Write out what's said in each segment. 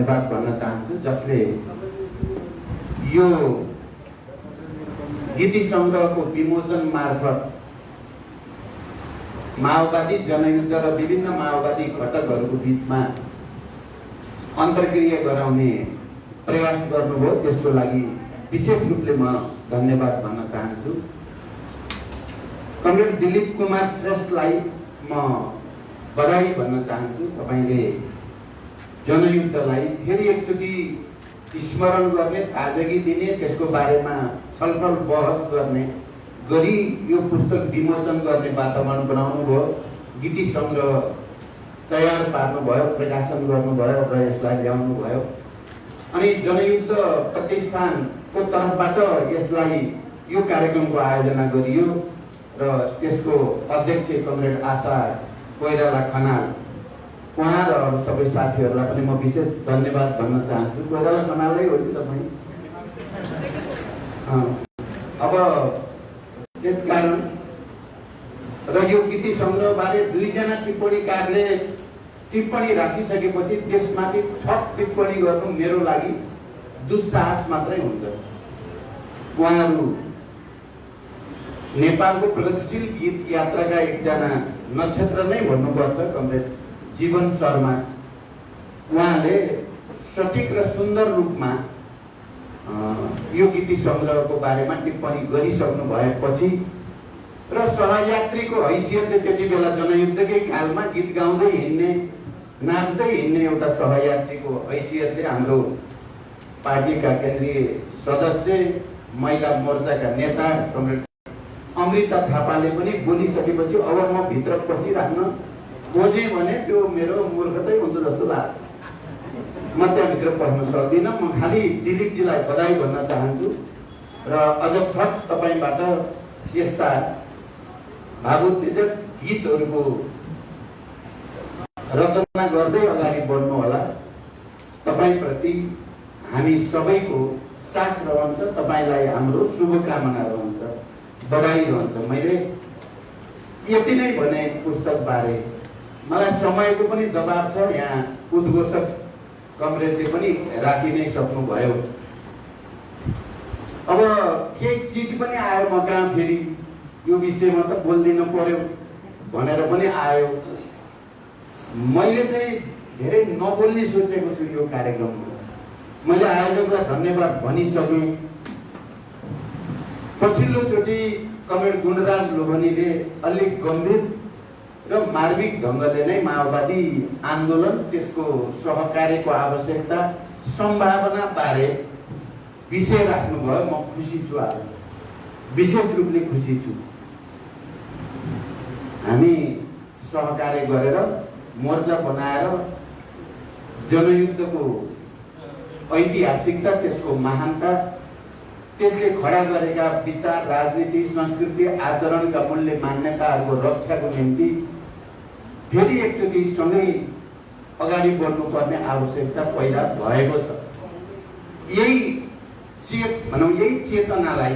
धन्यवाद भन्न चाहन्छु, जसले यो गीति सङ्ग्रहको विमोचन मार्फत माओवादी जनयुद्ध र विभिन्न माओवादी घटकहरूको बिचमा अन्तर्क्रिया गराउने प्रयास गर्नुभयो। त्यसको लागि विशेष रूपले म धन्यवाद भन्न चाहन्छु। कमरेड दिलीप कुमार श्रेष्ठलाई म बधाई भन्न चाहन्छु। तपाईले जनयुद्धलाई फेरि एकचोटि स्मरण गर्ने, ताजगी दिने, त्यसको बारेमा छलफल बहस गर्ने गरी यो पुस्तक विमोचन गर्ने वातावरण बनाउनु भयो। गीति सङ्ग्रह तयार पार्नुभयो, प्रकाशन गर्नुभयो र यसलाई ल्याउनु भयो। अनि जनयुद्ध प्रतिष्ठानको तर्फबाट यसलाई यो कार्यक्रमको आयोजना गरियो र त्यसको अध्यक्ष कमरेड आशा कोइराला खनाल, उहाँ र अरू सबै साथीहरूलाई पनि म विशेष धन्यवाद भन्न चाहन्छु। कोइराला खनालै हो नि तपाईँ? अब त्यसकारण र यो गीति सङ्ग्रहबारे दुईजना टिप्पणीकारले टिप्पणी राखिसकेपछि त्यसमाथि थप टिप्पणी गर्नु मेरो लागि दुस्साहस मात्रै हुन्छ। उहाँहरू नेपालको प्रगतिशील गीत यात्राका एकजना नक्षत्र नै भन्नुपर्छ, कमरेड जीवन शर्मा। उहाँले सठिक र सुन्दर रूपमा यो गीति सङ्ग्रहको बारेमा टिप्पणी गरिसक्नु भएपछि र सहयात्रीको हैसियतले त्यति बेला जनयुद्धकै कालमा गीत गाउँदै हिँड्ने, नाच्दै हिँड्ने एउटा सहयात्रीको हैसियतले हाम्रो पार्टीका केन्द्रीय सदस्य, महिला मोर्चाका नेता कमरेड अमृता थापाले पनि बोलिसकेपछि अब म भित्र पसिराख्न खोजेँ भने त्यो मेरो मूर्खतै हुन्छ जस्तो लाग्छ। म त्यहाँभित्र पस्न सक्दिनँ। म खालि दिलीपजीलाई बधाई भन्न चाहन्छु र अझ थप तपाईँबाट यस्ता भावोत्तेजक गीतहरूको रचना गर्दै अगाडि बढ्नु होला। तपाईँप्रति हामी सबैको साथ रहन्छ, तपाईँलाई हाम्रो शुभकामना रहन्छ, बधाई रहन्छ। मैले यति नै भने पुस्तकबारे। मलाई समयको पनि दबाब छ, यहाँ उद्घोषक कमरेडले पनि राखि नै सक्नुभयो। अब केही चिज पनि आयो म कहाँ, फेरि यो विषयमा त बोल्दिन पर्यो भनेर पनि आयो। मैले चाहिँ धेरै नबोल्ने सोचेको छु यो कार्यक्रममा। मैले आयोजकलाई धन्यवाद भनिसकेँ। पछिल्लोचोटि कमरेड गुणराज लोहनीले अलिक गम्भीर र मार्मिक ढङ्गले नै माओवादी आन्दोलन, त्यसको सहकार्यको आवश्यकता, सम्भावना बारे विषय राख्नुभयो। म खुसी छु, आज विशेष रूपले खुसी छु। हामी सहकार्य गरेर मोर्चा बनाएर जनयुद्धको ऐतिहासिकता, त्यसको महानता, त्यसले खडा गरेका विचार, राजनीति, संस्कृति, आचरणका मूल्य मान्यताहरूको रक्षाको निम्ति फेरि एकचोटि सँगै अगाडि बढ्नुपर्ने आवश्यकता पैदा भएको छ। यही चेतनालाई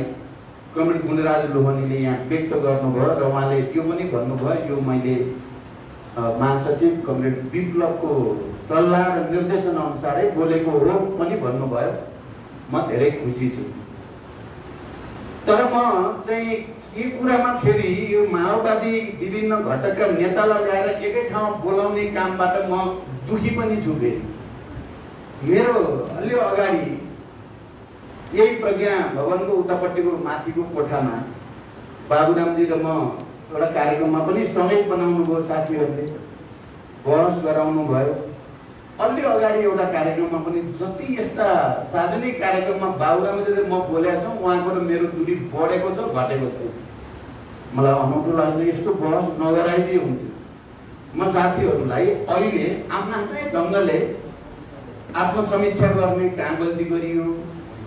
कमरेड गुणराज लोहनीले यहाँ व्यक्त गर्नुभयो र उहाँले त्यो पनि भन्नुभयो, यो मैले महासचिव कमरेड विप्लवको सल्लाह र निर्देशन अनुसारै बोलेको हो पनि भन्नुभयो। म धेरै खुसी छु। तर म चाहिँ यो कुरामा फेरि यो माओवादी विभिन्न घटकका नेता लगाएर एकै ठाउँमा बोलाउने कामबाट म दुखी पनि छु। मेरो अलि अगाडि यही प्रज्ञा भवनको उतापट्टिको माथिको कोठामा बाबुरामजी र म एउटा कार्यक्रममा पनि सँगै बनाउनु भयो, साथीहरूले बहस गराउनु भयो। अलि अगाडि एउटा कार्यक्रममा पनि जति यस्ता सार्वजनिक कार्यक्रममा बाबुरामजीले म बोलेको छु, उहाँको र मेरो दूरी बढेको छ, घटेको छ। मलाई अनौठो लाग्छ, यस्तो बहस नगराइदिए हुन्थ्यो। म साथीहरूलाई अहिले आफ्नै ढङ्गले आत्मसमीक्षा गर्ने, कहाँ गल्ती गरियो,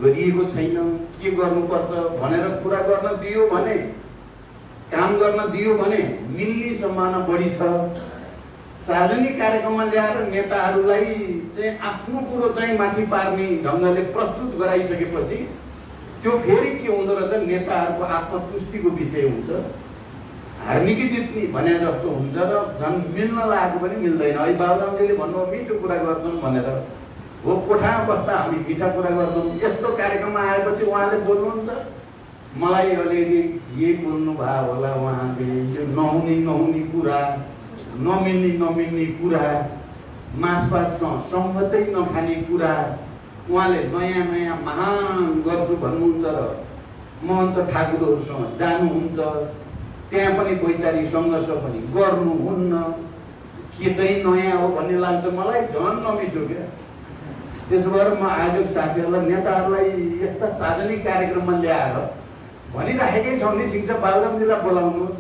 गरिएको छैन, के गर्नुपर्छ भनेर कुरा गर्न दियो भने, काम गर्न दियो भने मिल्ने सम्भावना बढी छ। सार्वजनिक कार्यक्रममा ल्याएर नेताहरूलाई चाहिँ आफ्नो कुरो चाहिँ माथि पार्ने ढङ्गले प्रस्तुत गराइसकेपछि त्यो फेरि के हुँदो रहेछ, नेताहरूको आत्मतुष्टिको विषय हुन्छ। हार्ने कि जित्ने भने जस्तो हुन्छ र झन् मिल्न लागेको पनि मिल्दैन। अहिले बाबुरामजीले भन्नुभयो मिठो कुरा गर्छन् भनेर, हो कोठामा बस्दा हामी मिठा कुरा गर्छौँ, यस्तो कार्यक्रममा आएपछि उहाँले बोल्नुहुन्छ। मलाई अलिअलि के बोल्नु भयो होला उहाँले, यो नहुने कुरा, नमिल्ने कुरा, मासुभातसँग संगतै नखाने कुरा, उहाँले नयाँ महान गर्छु भन्नुहुन्छ र महन्त ठाकुरहरूसँग जानुहुन्छ, त्यहाँ पनि वैचारिक सङ्घर्ष पनि गर्नुहुन्न। के चाहिँ नयाँ हो भन्ने लाग्छ मलाई, झन् नमिठो क्या। त्यसो भएर म आयोजक साथीहरूलाई, नेताहरूलाई यस्ता सार्वजनिक कार्यक्रममा ल्याएर भनिराखेकै छौँ नि, ठिक छ बाबुरामजीलाई बोलाउनुहोस्,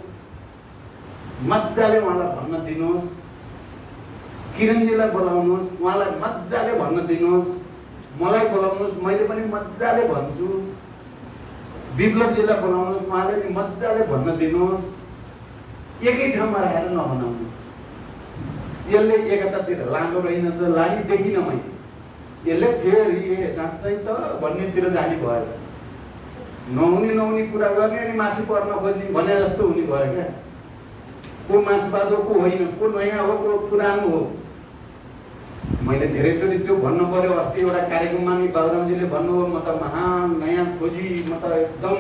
मजाले उहाँलाई भन्न दिनुहोस्, किरणजीलाई बोलाउनुहोस्, उहाँलाई मजाले भन्न दिनुहोस्, मलाई बोलाउनुहोस्, मैले पनि मजाले भन्छु, विप्लवजीलाई बोलाउनुहोस्, उहाँले पनि मजाले भन्न दिनुहोस्, एकै ठाउँमा राखेर नभनाउनुहोस्। यसले एकतातिर लाँदो रहेनछ, लागि देखिनँ मैले। यसले फेरि साँच्चै त भन्नेतिर जाने भयो, नहुने कुरा गर्ने अनि माथि पर्न खोज्ने भने जस्तो हुने भयो क्या। को मासुवाद हो, को होइन, को नयाँ हो, को पुरानो हो। मैले धेरैचोटि त्यो भन्नु पर्यो। अस्ति एउटा कार्यक्रममा नि बाबुरामजीले भन्नुभयो, म त महान नयाँ खोजी, म त एकदम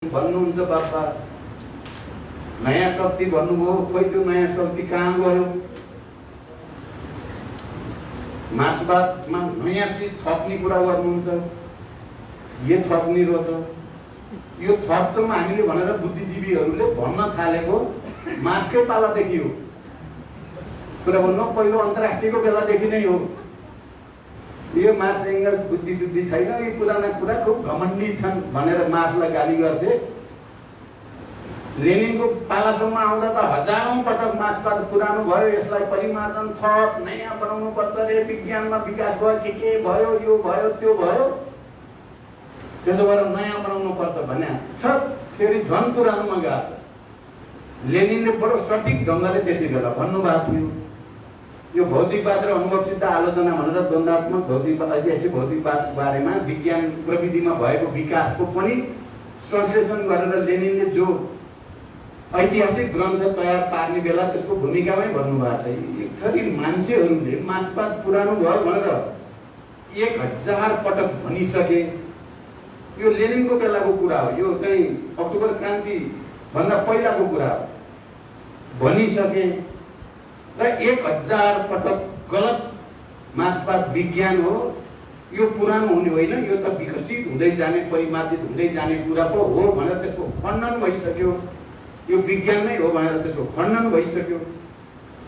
भन्नुहुन्छ बाबा, नयाँ शक्ति भन्नुभयो। खोइ त्यो नयाँ शक्ति कहाँ गयो? मासुवादमा नयाँ चिज थप्ने कुरा गर्नुहुन्छ, यो थप्ने रहेछ, यो थप्छौँ हामीले भनेर बुद्धिजीवीहरूले भन्न थालेको मासकै पालादेखि हो। कुरा भन्नु पहिलो अन्तर्राष्ट्रियको बेलादेखि नै हो। यो मार्क्स एङ्गल्स बुद्धिशुद्धि छैन, यो पुराना कुरा खुब घमण्डी छन् भनेर मार्क्सलाई गाली गर्थे। लेनिनको पालासम्म आउँदा त हजारौं पटक मार्क्सवाद पुरानो भयो, यसलाई परिमार्जन थप नयाँ बनाउनु पर्छ रे, विज्ञानमा विकास भयो, के भयो, यो भयो, त्यो भयो, त्यसो भएर नयाँ बनाउनु पर्छ भने सब फेरि झन् पुरानोमा गएको छ। लेनिनले बडो सठिक ढङ्गले त्यति बेला भन्नुभएको थियो, यो भौतिकवाद र अनुभवसिद्ध आलोचना भनेर द्वन्द्वात्मक भौतिकवाद, ऐतिहासिक भौतिकवाद बारेमा विज्ञान प्रविधिमा भएको विकासको पनि संश्लेषण गरेर लेनिनले जो ऐतिहासिक ग्रन्थ तयार पार्ने बेला त्यसको भूमिकामै भन्नुभएको छ। एक थरी मान्छेहरूले मार्क्सवाद पुरानो भयो भनेर 1000 पटक भनिसके। यो लेनिनको बेलाको कुरा हो, यो चाहिँ अक्टोबर क्रान्ति भन्दा पहिलाको कुरा हो, भनिसके र 1000 पटक गलत मार्क्सवाद विज्ञान हो, यो पुरानो हुने होइन, यो त विकसित हुँदै जाने, परिमार्जित हुँदै जाने कुरा पो हो भनेर त्यसको खण्डन भइसक्यो। यो विज्ञान नै हो भनेर त्यसको खण्डन भइसक्यो।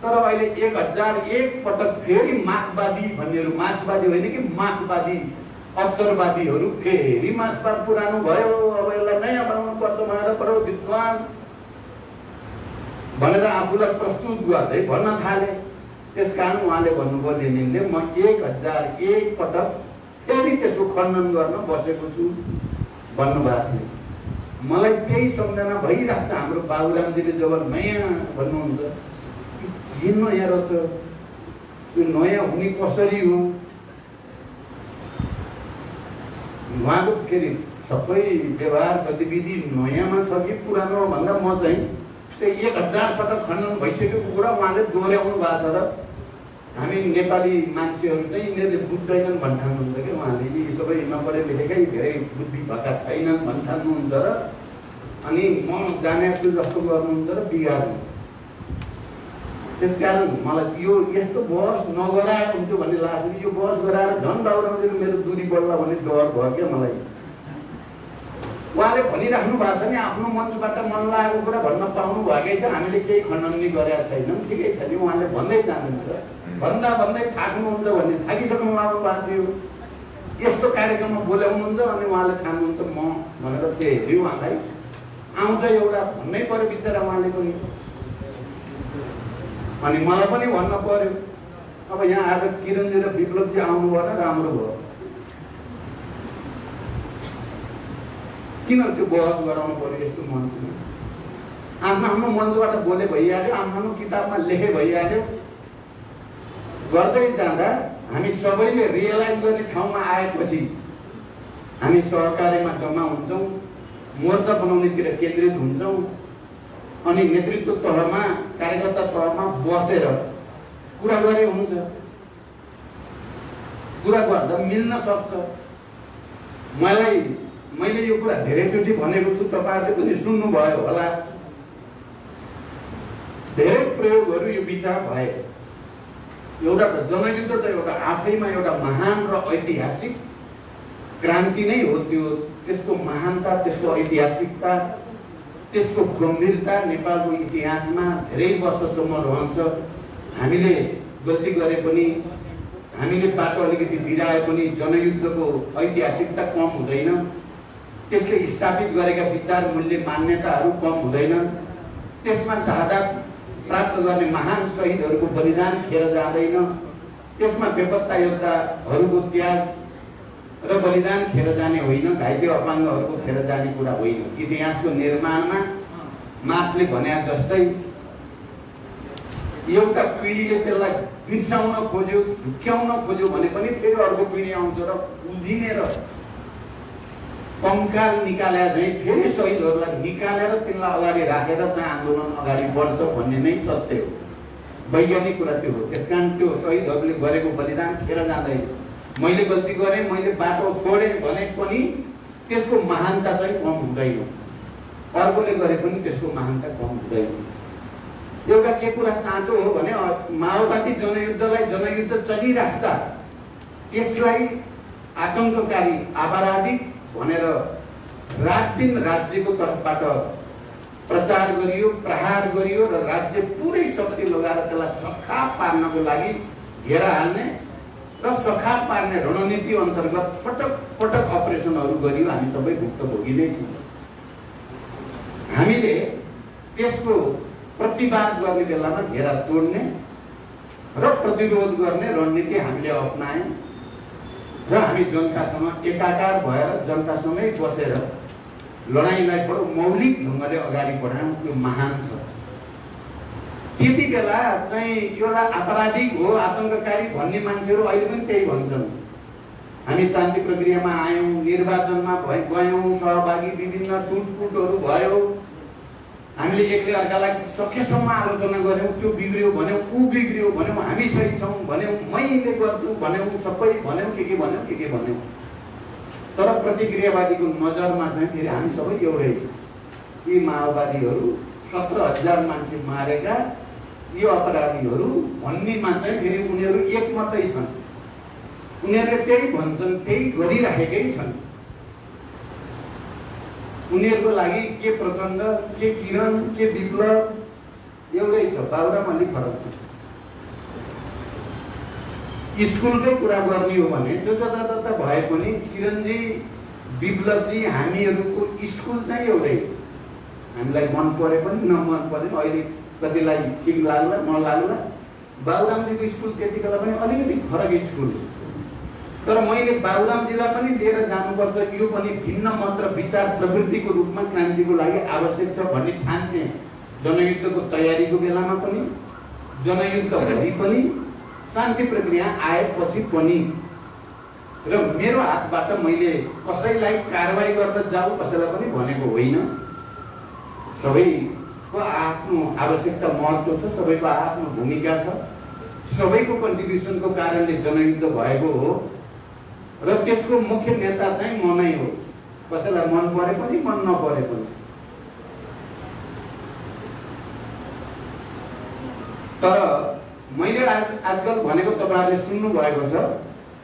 तर अहिले 1001 पटक फेरि मार्क्सवादी भन्नेहरू, मार्क्सवादी होइन कि मार्क्सवादी अवसरवादीहरू फेरि मार्क्सवाद पुरानो भयो, अब यसलाई नयाँ बनाउनु पर्छ भनेर बडो विद्वान भनेर आफूलाई प्रस्तुत गर्दै भन्न थाले। त्यसकारण उहाँले भन्नुभयो, लेनिनले म 1001 पटक फेरि त्यसको खण्डन गर्न बसेको छु भन्नुभएको थियो। मलाई त्यही सम्झना भइरहेको छ। हाम्रो बाबुरामजीले जब नयाँ भन्नुहुन्छ, के नयाँ रहेछ, त्यो नयाँ हुने कसरी हो? उहाँको फेरि सबै व्यवहार गतिविधि नयाँमा छ कि पुरानो भन्दा म चाहिँ त्यो 1000 पटक खण्डन भइसकेको कुरा उहाँले दोहोऱ्याउनु भएको छ र हामी नेपाली मान्छेहरू चाहिँ यिनीहरूले बुझ्दैनन् भन्ठान्नुहुन्छ कि उहाँले यी सबै नपढे लेखेकै धेरै बुद्धि भएका छैनन् भन्ठान्नुहुन्छ र अनि म जाने छु जस्तो गर्नुहुन्छ र बिगार्नु। त्यसकारण मलाई यो यस्तो बहस नगराए हुन्थ्यो भन्ने लाग्छ। यो बहस गराएर झन् बाबुरामजीले मेरो दूरी बढ्ला भन्ने डर भयो क्या मलाई। उहाँले भनिराख्नु भएको छ नि, आफ्नो मञ्चबाट मन लागेको कुरा भन्न पाउनु भएकै छ, हामीले केही खण्डन नि गरेका छैनौँ, ठिकै छ नि। उहाँले भन्दै जानुहुन्छ, भन्दा भन्दै थाक्नुहुन्छ भन्ने थाकिसक्नु भएको थियो। यस्तो कार्यक्रममा बोलाउनुहुन्छ अनि उहाँले ठान्नुहुन्छ म भनेर फेरि उहाँलाई आउँछ एउटा भन्नै पर्यो बिचरा उहाँले पनि। अनि मलाई पनि भन्न पर्यो। अब यहाँ आज किरणजी र विप्लवजी आउनुभयो र राम्रो भयो। किन त्यो बहस गराउनु पर्यो यस्तो मञ्चमा? आफ्नो मञ्चबाट बोले भइहाल्यो, आफ्नो किताबमा लेखे भइहाल्यो। गर्दै जाँदा हामी सबैले रियलाइज गर्ने ठाउँमा आएपछि हामी सहकार्यमा जम्मा हुन्छौँ, मोर्चा बनाउनेतिर केन्द्रित हुन्छौँ, अनि नेतृत्व तहमा, कार्यकर्ता तहमा बसेर कुरा गरे हुन्छ। कुरा गर्दा मिल्न सक्छ। मैले यो कुरा धेरैचोटि भनेको छु, तपाईहरुले पनि सुन्नुभयो होला। धेरै प्रयोगहरू यो विचार भए। एउटा त जनयुद्ध त एउटा आफैमा एउटा महान र ऐतिहासिक क्रान्ति नै हो। त्यसको महानता, त्यसको ऐतिहासिकता, त्यसको गम्भीरता नेपालको इतिहासमा धेरै वर्षसम्म रहन्छ। हामीले गल्ती गरे पनि, हामीले बाटो अलिकति बिराए पनि जनयुद्धको ऐतिहासिकता कम हुँदैन। त्यसले स्थापित गरेका विचार, मूल्य, मान्यताहरू कम हुँदैन। त्यसमा शहादत प्राप्त गर्ने महान शहीदहरूको बलिदान खेर जाँदैन। त्यसमा बेपत्ता योद्धाहरूको त्याग र बलिदान खेर जाने होइन, घाइते अपाङ्गहरूको खेर जाने कुरा होइन। इतिहासको निर्माणमा मार्क्सले भने जस्तै एउटा पिढीले त्यसलाई बिर्साउन खोज्यो, झुक्क्याउन खोज्यो भने पनि फेरि अर्को पिढी आउँछ र उझिने र कङ्काल निकाले झैँ फेरि शहीदहरूलाई निकालेर तिनलाई अगाडि राखेर चाहिँ आन्दोलन अगाडि बढ्छ भन्ने नै सत्य हो। वैज्ञानिक कुरा त्यो हो। त्यसकारण त्यो शहीदहरूले गरेको बलिदान खेर जाँदैन। मैले गल्ती गरेँ, मैले बाटो छोडेँ भने पनि त्यसको महानता चाहिँ कम हुँदैन। अर्कोले गरे पनि त्यसको महानता कम हुँदैन। एउटा के कुरा साँचो हो भने माओवादी जनयुद्धलाई जनयुद्ध चलिराख्दा त्यसलाई आतंककारी, आपराधिक भनेर रात-दिन राज्यको तर्फबाट प्रचार गरियो, प्रहार गरियो र राज्य पुरै शक्ति लगाएर त्यसलाई सखाप पार्नको लागि घेरा हाल्ने र सखाप पार्ने रणनीति अन्तर्गत पटक पटक अपरेसनहरू गरियो। हामी सबै भुक्तभोगी नै छौँ। हामीले त्यसको प्रतिवाद गर्ने बेलामा घेरा तोड्ने र प्रतिरोध गर्ने रणनीति हामीले अपनायौँ र हामी जनतासँग एकाकार भएर जनतासँगै बसेर लडाईँलाई बडो मौलिक ढङ्गले अगाडि बढाउँ। त्यो महान छ। त्यति बेला चाहिँ एउटा आपराधिक हो, आतंककारी भन्ने मान्छेहरू अहिले पनि त्यही भन्छन्। हामी शान्ति प्रक्रियामा आयौँ, निर्वाचनमा गयौँ, सहभागी, विभिन्न टुटफुटहरू भयो। हामीले एकले अर्कालाई सकेसम्म आलोचना गर्यौँ। त्यो बिग्रियो भन्यौँ, ऊ बिग्रियो भन्यौँ, हामी सही छौँ भन्यौँ, मैले गर्छु भन्यौँ, सबै भन्यौँ, के भन्यौँ। तर प्रतिक्रियावादीको नजरमा चाहिँ फेरि हामी सबै एउटै छौँ। यी माओवादीहरू 17,000 मान्छे मारेका यो अपराधीहरू भन्नेमा चाहिँ फेरि उनीहरू एकमतै छन्। उनीहरूले त्यही भन्छन्, त्यही गरिराखेकै छन्। उनीहरूको लागि के प्रचण्ड, के किरण, के विप्लव एउटै छ। बाबुराम अलिक फरक छ। स्कुलकै कुरा गर्ने हो भने त्यो जता भए पनि किरणजी, विप्लवजी, हामीहरूको स्कुल चाहिँ एउटै। हामीलाई मन परे पनि नमन परे पनि, अहिले कतिलाई ठिक लाग्ला नलाग्ला। बाबुरामजीको स्कुल त्यति बेला पनि अलिकति फरक स्कुल, तर मैले बाबुरामजीलाई पनि लिएर जानुपर्छ। यो पनि भिन्न मात्र विचार प्रवृत्तिको रूपमा क्रान्तिको लागि आवश्यक छ भन्ने ठान्थेँ। जनयुद्धको तयारीको बेलामा पनि, जनयुद्धभरि पनि, शान्ति प्रक्रिया आएपछि पनि। र मेरो हातबाट मैले कसैलाई कारबाही गर्न जाऊ कसैलाई पनि भनेको होइन। सबैको आफ्नो आवश्यकता, महत्त्व छ, सबैको आफ्नो भूमिका छ। सबैको कन्ट्रिब्युसनको कारणले जनयुद्ध भएको हो र त्यसको मुख्य नेता चाहिँ म नै हो। कसैलाई मन परे पनि मन नपरे पनि। तर मैले आजकल भनेको तपाईहरुले सुन्नु भएको छ।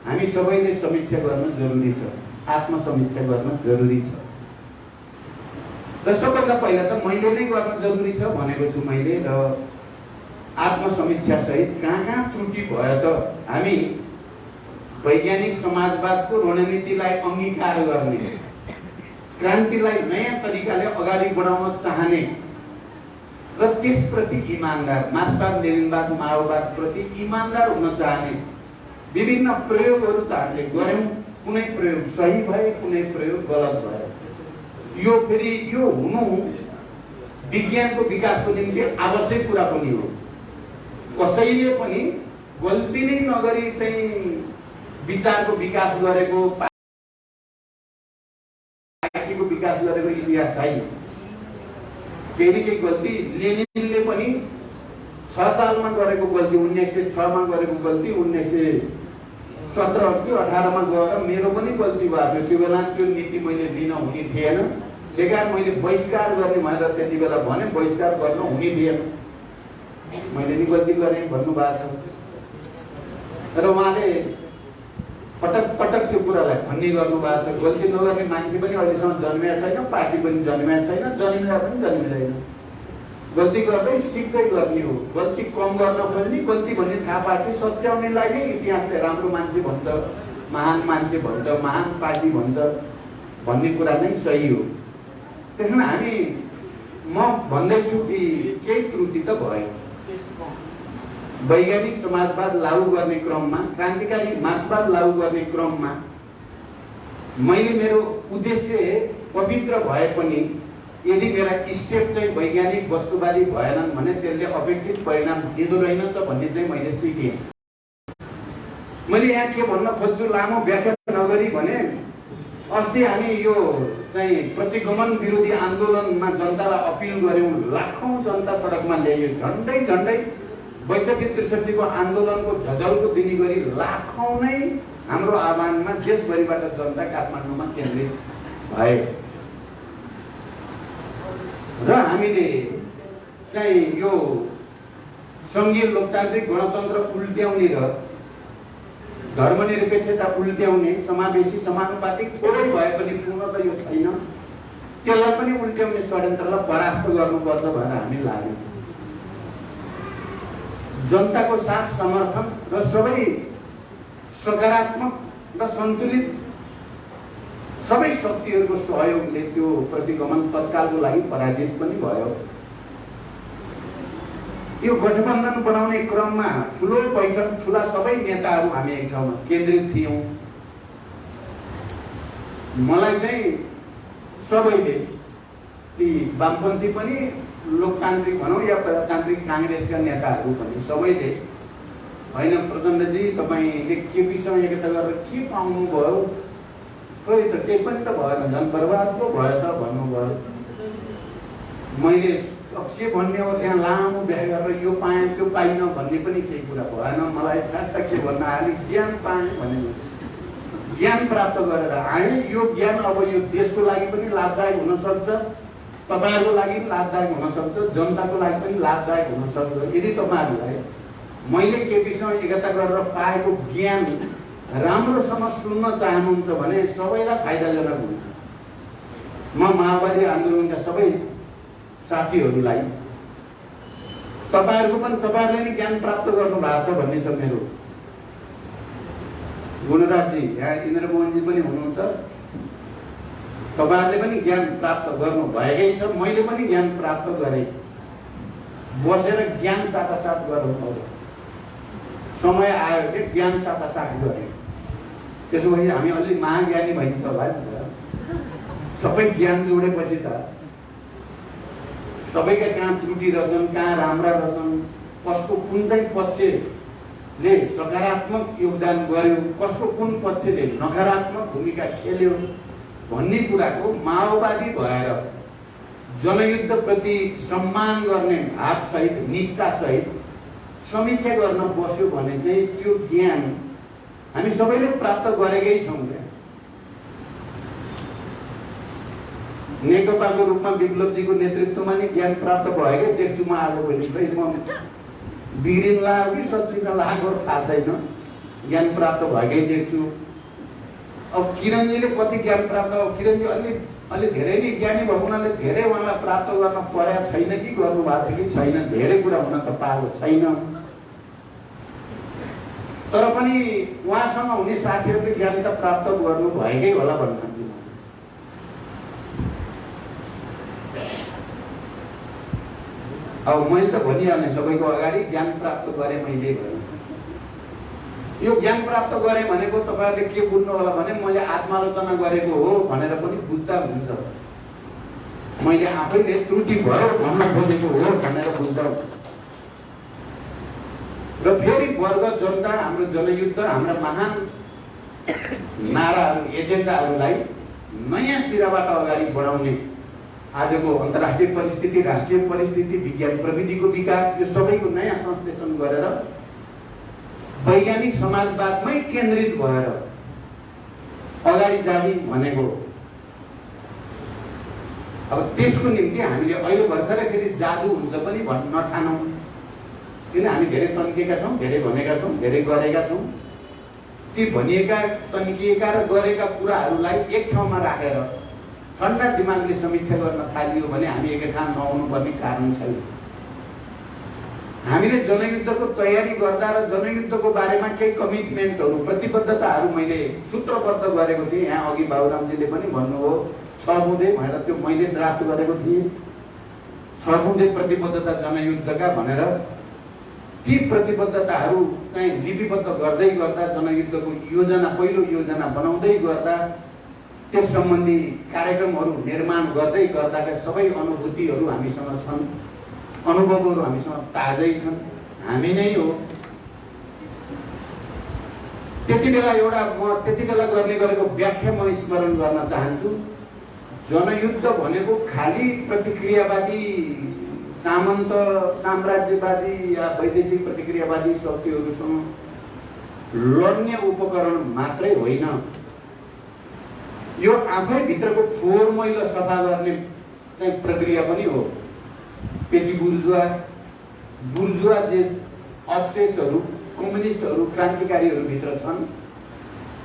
हामी सबैले समीक्षा गर्न जरुरी छ, आत्मसमीक्षा गर्न जरुरी छ। र सबभन्दा पहिला त मैले नै गर्न जरुरी छ भनेको छु मैले। र आत्मसमीक्षा सहित कहाँ त्रुटि भयो त हामी वैज्ञानिक समाजवादको रणनीतिलाई अंगीकार गर्ने, क्रान्तिलाई नयाँ तरिकाले अगाडि बढाउन चाहने र त्यसप्रति इमानदार, मार्क्सवाद, लेनिनवाद, माओवाद प्रति इमानदार हुन चाहने विभिन्न प्रयोगहरू त हामीले गर्यौं। कुनै प्रयोग सही भए, कुनै प्रयोग गलत भयो। यो फेरि यो हुनु विज्ञानको विकासको निम्ति आवश्यक कुरा पनि हो। कसैले पनि गल्ती नै नगरी चाहिँ विचारको विकास गरेको, पार्टीको विकास गरेको इतिहास छैन। केही गल्ती लेनिनले पनि 6 सालमा गरेको गल्ती, 1906 मा गरेको गल्ती, 17 कि 18 मा गएर मेरो पनि गल्ती भएको थियो। त्यो बेला त्यो नीति मैले लिन हुने थिएन। बेकार मैले बहिष्कार गर्ने भनेर त्यति बेला भने, बहिष्कार गर्न हुने थिएन। मैले नि गल्ती गरेँ भन्नुभएको छ र उहाँले पटक पटक त्यो कुरालाई खन्ने गर्नुभएको छ। गल्ती नगर्ने मान्छे पनि अहिलेसम्म जन्मेको छैन, पार्टी पनि जन्मेको छैन, जन्मिँदा पनि जन्मिँदैन। गल्ती गर्दै सिक्दै गर्ने हो। गल्ती कम गर्न खोज्ने, गल्ती भन्ने थाहा पाएपछि सच्याउनेलाई नै इतिहासले राम्रो मान्छे भन्छ, महान मान्छे भन्छ, महान पार्टी भन्छ भन्ने कुरा नै सही हो। त्यसमा हामी म भन्दैछु कि केही त्रुटि त भयो। वैज्ञानिक समाजवाद लागू गर्ने क्रममा, क्रान्तिकारी मार्क्सवाद लागू गर्ने क्रममा मैले मेरो उद्देश्य पवित्र भए पनि यदि मेरा स्टेप चाहिँ वैज्ञानिक वस्तुवादी भएनन् भने त्यसले अपेक्षित परिणाम दिँदो रहेनछ भन्ने चाहिँ मैले सिकेँ। मैले यहाँ के भन्न खोज्छु लामो व्याख्या नगरी भने, अस्ति हामी यो चाहिँ प्रतिगमन विरोधी आन्दोलनमा जनतालाई अपिल गर्यौं। लाखौं जनता सडकमा ल्याइयो। झन्डै 62-63 को आन्दोलनको झझलको दिने गरी लाखौं नै हाम्रो आह्वानमा देशभरिबाट जनता काठमाडौँमा केन्द्रित भए र हामीले चाहिँ यो संघीय लोकतान्त्रिक गणतन्त्र उल्ट्याउने र धर्मनिरपेक्षता उल्ट्याउने, समावेशी समानुपातिक थोरै भए पनि पूर्णतः यो छैन, त्यसलाई पनि उल्ट्याउने षड्यन्त्रलाई परास्त गर्नुपर्छ भनेर हामी लाग्यौं। जनताको साथ समर्थन र सबै सकारात्मक र सन्तुलित सबै शक्तिहरूको सहयोगले त्यो प्रतिगमन तत्कालको लागि पराजित पनि भयो। यो गठबन्धन बनाउने क्रममा ठुलो बैठक, ठुला सबै नेताहरू हामी एक ठाउँमा केन्द्रित थियौं। मलाई चाहिँ सबैले, ती वामपन्थी पनि, लोकतान्त्रिक भनौँ या प्रजातान्त्रिक काङ्ग्रेसका नेताहरू पनि सबैले, होइन प्रचण्डजी तपाईले के विषय एकता गरेर के पाउनु भयो, खोइ त केही पनि त भएन, झन् बर्बाद पो भयो त भन्नुभयो। मैले अब के भन्ने हो, त्यहाँ लामो व्याख्या गरेर यो पाएँ त्यो पाइनँ भन्ने पनि केही कुरा भएन। मलाई ठ्याक्क के भन्न आयो, ज्ञान पाएँ भने ज्ञान प्राप्त गरेर आएँ। यो ज्ञान अब यो देशको लागि पनि लाभदायक हुन सक्छ, तपाईहरुको लागि पनि लाभदायक हुन सक्छ, जनताको लागि पनि लाभदायक हुन सक्छ। यदि तपाईहरुलाई मैले केपीसँग एकता गरेर पाएको ज्ञान राम्रोसँग सुन्न चाहनुहुन्छ भने सबैलाई फाइदाजनक हुन्छ। म माओवादी आन्दोलनका सबै साथीहरूलाई तपाईहरुको पनि तपाईहरुले नै ज्ञान प्राप्त गर्नु भएको छ भन्ने छ मेरो। गुणराजजी, यहाँ इन्द्रमोहनजी पनि हुनुहुन्छ, तपाईहरुले पनि ज्ञान प्राप्त गर्नु भएकै छ, मैले पनि ज्ञान प्राप्त गरेँ। बसेर ज्ञान साटासाट गरौँ, समय आयो कि ज्ञान साटासाट गरे, त्यसो भए हामी अलि महाज्ञानी भइन्छ होला नि। सबै ज्ञान जोडेपछि त सबैका कहाँ त्रुटि रहेछन्, कहाँ राम्रा रहेछन्, कसको कुन चाहिँ पक्षले सकारात्मक योगदान गर्यो, कसको कुन पक्षले नकारात्मक भूमिका खेल्यो भन्ने कुराको माओवादी भएर जनयुद्ध प्रति सम्मान गर्ने भावसहित, निष्ठासहित समीक्षा गर्न बस्यो भने चाहिँ त्यो ज्ञान हामी सबैले प्राप्त गरेकै छौँ। नेकपाको रूपमा विप्लवजीको नेतृत्वमा नै ज्ञान प्राप्त भएकै देख्छु म आजभोलि। खै म बिग्रिन लाग्यो कि सच्चिन लाग्यो थाहा छैन, ज्ञान प्राप्त भएकै देख्छु। अब किरणजीले कति ज्ञान प्राप्त, किरणजी अलि धेरै नै ज्ञानी भएको हुनाले धेरै उहाँलाई प्राप्त गर्न परेको छैन कि गर्नु भएको छ कि छैन, धेरै कुरा हुन त पाएको छैन। तर पनि उहाँसँग हुने साथीहरूले ज्ञान त प्राप्त गर्नु भएकै होला भन्न चाहन्छु। अब मैले त भनिहालेँ सबैको अगाडि, ज्ञान प्राप्त गरेँ मैले भने। यो ज्ञान प्राप्त गरेँ भनेको तपाईहरुले के बुझ्नु होला भने मैले आत्मालोचना गरेको हो भनेर पनि बुझ्दा हुन्छ। मैले आफैले त्रुटि भयो भन्न खोजेको हो भनेर बुझ्दा हुन्छ। र फेरि वर्ग जनता, हाम्रो जनयुद्ध, हाम्रा महान नाराहरू, एजेन्डाहरूलाई नयाँ सिराबाट अगाडि बढाउने आजको अन्तर्राष्ट्रिय परिस्थिति, राष्ट्रिय परिस्थिति, विज्ञान प्रविधिको विकास, यो सबैको नयाँ संश्लेषण गरेर वैज्ञानिक समाजवादमै केन्द्रित भएर अगाडि जाने भनेको अब त्यसको निम्ति हामीले अहिले भर्खरै फेरि जादु हुन्छ पनि भन्न नठानौँ। किन हामी धेरै तन्किएका छौँ, धेरै भनेका छौँ, धेरै गरेका छौँ। ती भनिएका, तन्किएका र गरेका कुराहरूलाई एक ठाउँमा राखेर ठन्डा दिमागले समीक्षा गर्न थालियो भने हामी एकै ठाउँ नआउनुपर्ने कारण छैन। हामीले जनयुद्धको तयारी गर्दा र जनयुद्धको बारेमा केही कमिटमेन्टहरू, प्रतिबद्धताहरू मैले सूत्रबद्ध गरेको थिएँ। यहाँ अघि बाबुरामजीले पनि भन्नुभयो 6 बुँदे भनेर, त्यो मैले ड्राफ्ट गरेको थिएँ। 6 बुँदे प्रतिबद्धता जनयुद्धका भनेर ती प्रतिबद्धताहरू चाहिँ लिपिबद्ध गर्दै गर्दा, जनयुद्धको योजना, पहिलो योजना बनाउँदै गर्दा, त्यस सम्बन्धी कार्यक्रमहरू निर्माण गर्दै गर्दाका सबै अनुभूतिहरू हामीसँग छन्, अनुभवहरू हामीसँग ताजै छन्। हामी नै हो त्यति बेला गर्ने गरेको व्याख्या म स्मरण गर्न चाहन्छु। जनयुद्ध भनेको खाली प्रतिक्रियावादी, सामन्त, साम्राज्यवादी या वैदेशिक प्रतिक्रियावादी शक्तिहरूसँग लड्ने उपकरण मात्रै होइन। यो आफै भित्रको फोहोर मैला सफा गर्ने चाहिँ प्रक्रिया पनि हो। पेटी बुर्जुवा जे अवशेषहरू, कम्युनिस्टहरू, क्रान्तिकारीहरू भित्र छन्,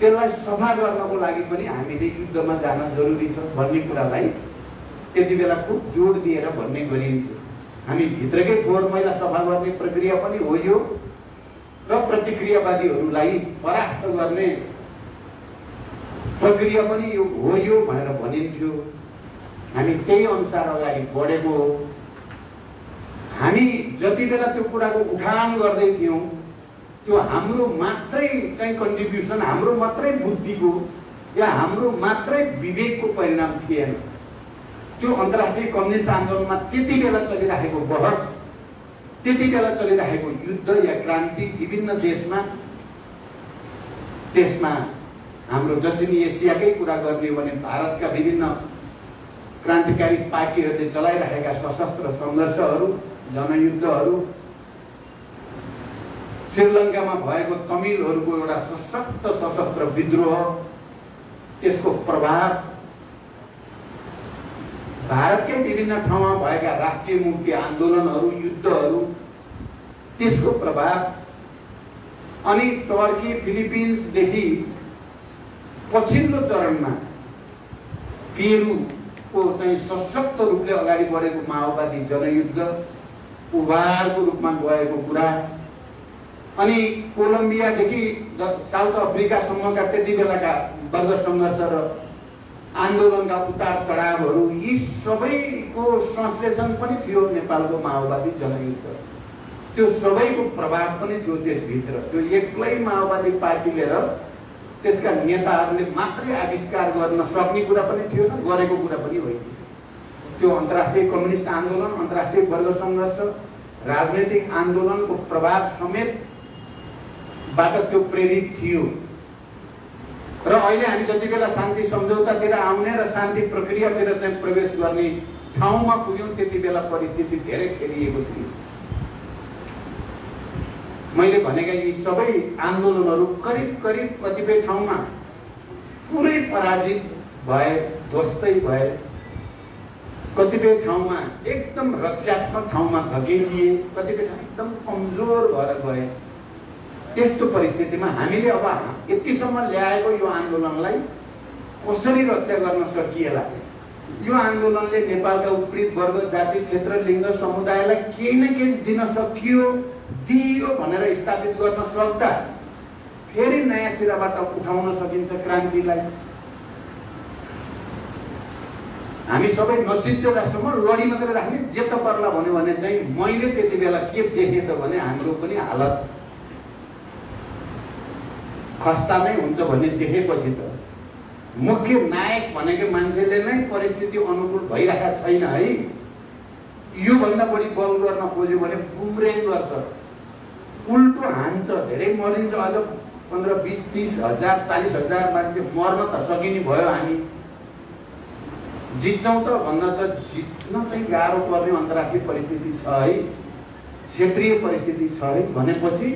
त्यसलाई सफा गर्नको लागि पनि हामीले युद्धमा जान जरुरी छ भन्ने कुरालाई त्यति बेला खुब जोड दिएर भन्ने गरिन्थ्यो। हामी भित्रकै फोहोर मैला सफा गर्ने प्रक्रिया पनि हो यो, र प्रतिक्रियावादीहरूलाई परास्त गर्ने प्रक्रिया पनि हो यो भनेर भनिन्थ्यो। हामी त्यही अनुसार अगाडि बढेको हो। हामी जति बेला त्यो कुराको उठान गर्दै थियौँ, त्यो हाम्रो मात्रै चाहिँ कन्ट्रिब्युसन, हाम्रो मात्रै बुद्धिको या हाम्रो मात्रै विवेकको परिणाम थिएन। त्यो अन्तर्राष्ट्रिय कम्युनिस्ट आन्दोलनमा त्यति बेला चलिरहेको बहस, त्यति बेला चलिरहेको युद्ध या क्रान्ति विभिन्न देशमा, त्यसमा हाम्रो दक्षिणी एसियाकै कुरा गर्ने हो भने भारतका विभिन्न क्रान्तिकारी पार्टीहरूले चलाइरहेका सशस्त्र सङ्घर्षहरू, जनयुद्धहरू, श्रीलङ्कामा भएको तमिलहरूको एउटा सशक्त सशस्त्र विद्रोह, त्यसको प्रभाव, भारतकै विभिन्न ठाउँमा भएका राष्ट्रिय मुक्ति आन्दोलनहरू, युद्धहरू, त्यसको प्रभाव, अनि टर्की, फिलिपिन्सदेखि पछिल्लो चरणमा पेरुको चाहिँ सशक्त रूपले अगाडि बढेको माओवादी जनयुद्ध, उभारको रूपमा गएको कुरा, अनि कोलम्बियादेखि साउथ अफ्रिकासम्मका त्यति बेलाका वर्ग सङ्घर्ष र आन्दोलनका उतार चढावहरू, यी सबैको संश्लेषण पनि थियो नेपालको माओवादी जनयुद्ध। त्यो सबैको प्रभाव पनि थियो त्यसभित्र। त्यो एक्लै माओवादी पार्टीले र त्यसका नेताहरूले मात्रै आविष्कार गर्न सक्ने कुरा पनि थिएन, गरेको कुरा पनि होइन। त्यो अन्तर्राष्ट्रिय कम्युनिस्ट आन्दोलन, अन्तर्राष्ट्रिय वर्ग सङ्घर्ष, राजनैतिक आन्दोलनको प्रभाव समेत बाट त्यो प्रेरित थियो। र अहिले हामी जति बेला शान्ति सम्झौतातिर आउने र शान्ति प्रक्रियातिर चाहिँ प्रवेश गर्ने ठाउँमा पुग्यौँ, त्यति बेला परिस्थिति धेरै फेरिएको थियो। मैले भनेका यी सबै आन्दोलनहरू करिब करिब कतिपय ठाउँमा पुरै पराजित भए, ध्वस्तै भए, कतिपय ठाउँमा एकदम रक्षात्मक ठाउँमा धकेलिए, कतिपय ठाउँ एकदम कमजोर भएर गए। त्यस्तो परिस्थितिमा हामीले अब यतिसम्म ल्याएको यो आन्दोलनलाई कसरी रक्षा गर्न सकिएला? यो आन्दोलनले नेपालका उत्पीडित वर्ग, जाति, क्षेत्र, लिङ्ग, समुदायलाई केही न केही दिन सकियो, दियो भनेर स्थापित गर्न सक्दा फेरि नयाँ सिराबाट उठाउन सकिन्छ क्रान्तिलाई। हामी सबै नसिद्धतासम्म लडी मात्रै राख्ने, जे त पर्ला भन्यो भने चाहिँ मैले त्यति बेला के देखेँ त भने हाम्रो पनि हालत खस्ता नै हुन्छ भन्ने देखेपछि त मुख्य नायक भनेको मान्छेले नै परिस्थिति अनुकूल भइरहेका छैन है। योभन्दा बढी बल गर्न खोज्यो भने बुमरेङ गर्छ, उल्टो हान्छ, धेरै मरिन्छ। अझ 15, 20, 30 हजार, 40 हजार मान्छे मर्न त सकिने भयो। हामी जित्छौँ त भन्दा त जित्न चाहिँ गाह्रो पर्ने अन्तर्राष्ट्रिय परिस्थिति छ है, क्षेत्रीय परिस्थिति छ है भनेपछि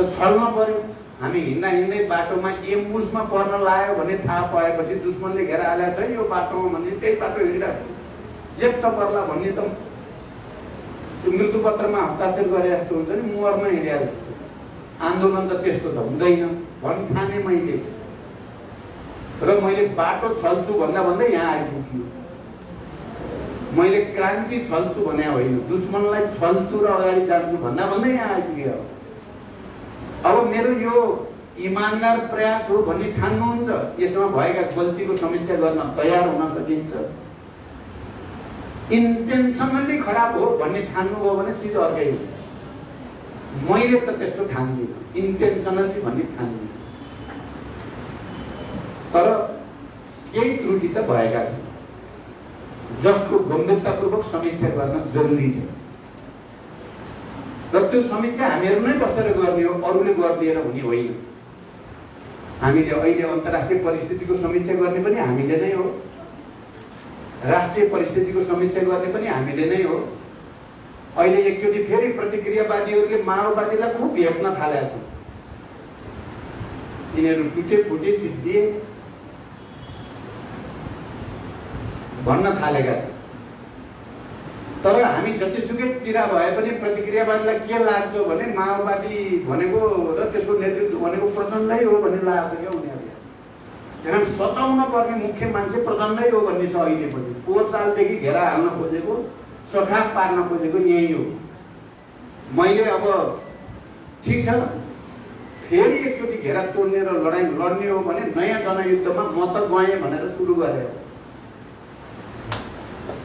त छल्न पर्यो। हामी हिँड्दै बाटोमा एम्बुसमा पर्न लाग्यो भने थाहा पाएपछि दुश्मनले घेरा हालेको छ यो बाटोमा भने त्यही बाटो हिँडिरहेको जेप्त पर्ला भन्ने त मृत्यु पत्रमा हस्ताक्षर गरे जस्तो हुन्छ नि, मुहरमा हिँडिहाल्छ। आन्दोलन त त्यस्तो त हुँदैन भन्ठाने मैले, र मैले बाटो छल्छु भन्दा भन्दै यहाँ आइपुग्यो। मैले क्रान्ति छल्छु भने होइन, दुश्मनलाई छल्छु र अगाडि जान्छु भन्दा भन्दै यहाँ आइपुग्यो। अब मेरो यो इमानदार प्रयास हो भन्ने ठान्नुहुन्छ, यसमा भएका गल्तीको समीक्षा गर्न तयार हुन सकिन्छ। इन्टेन्सनली खराब हो भन्ने ठान्नुभयो भने चिज अर्कै हुन्छ। मैले त त्यस्तो ठान्दिनँ, इन्टेन्सनली भन्ने ठान्दिनँ, तर केही त्रुटि त भएका छन् जसको गम्भीरतापूर्वक समीक्षा गर्न जरुरी छ। र त्यो समीक्षा हामीहरू नै बसेर गर्ने हो, अरूले गरिदिएर हुने होइन। हामीले अहिले अन्तर्राष्ट्रिय परिस्थितिको समीक्षा गर्ने पनि हामीले नै हो, राष्ट्रिय परिस्थितिको समीक्षा गर्ने पनि हामीले नै हो। अहिले एकचोटि फेरि प्रतिक्रियावादीहरूले माओवादीलाई खुब हेप्न थालेका छन्। यिनीहरू टुटे फुटे सिद्धिए भन्न थालेका छन्। तर हामी जतिसुकै चिरा भए पनि प्रतिक्रियावादीलाई के लाग्छ भने माओवादी भनेको र त्यसको नेतृत्व भनेको प्रचण्डै हो भन्ने लाग्छ क्या उनीहरूले। त्यहाँ सताउन पर्ने मुख्य मान्छे प्रचण्डै हो भन्ने छ अहिले पनि। पोहोर सालदेखि घेरा हाल्न खोजेको, सखाप पार्न खोजेको यही हो। मैले अब ठिक छ फेरि एकचोटि घेरा तोड्ने र लडाइँ लड्ने हो भने नयाँ जनयुद्धमा म त गएँ भनेर सुरु गरे।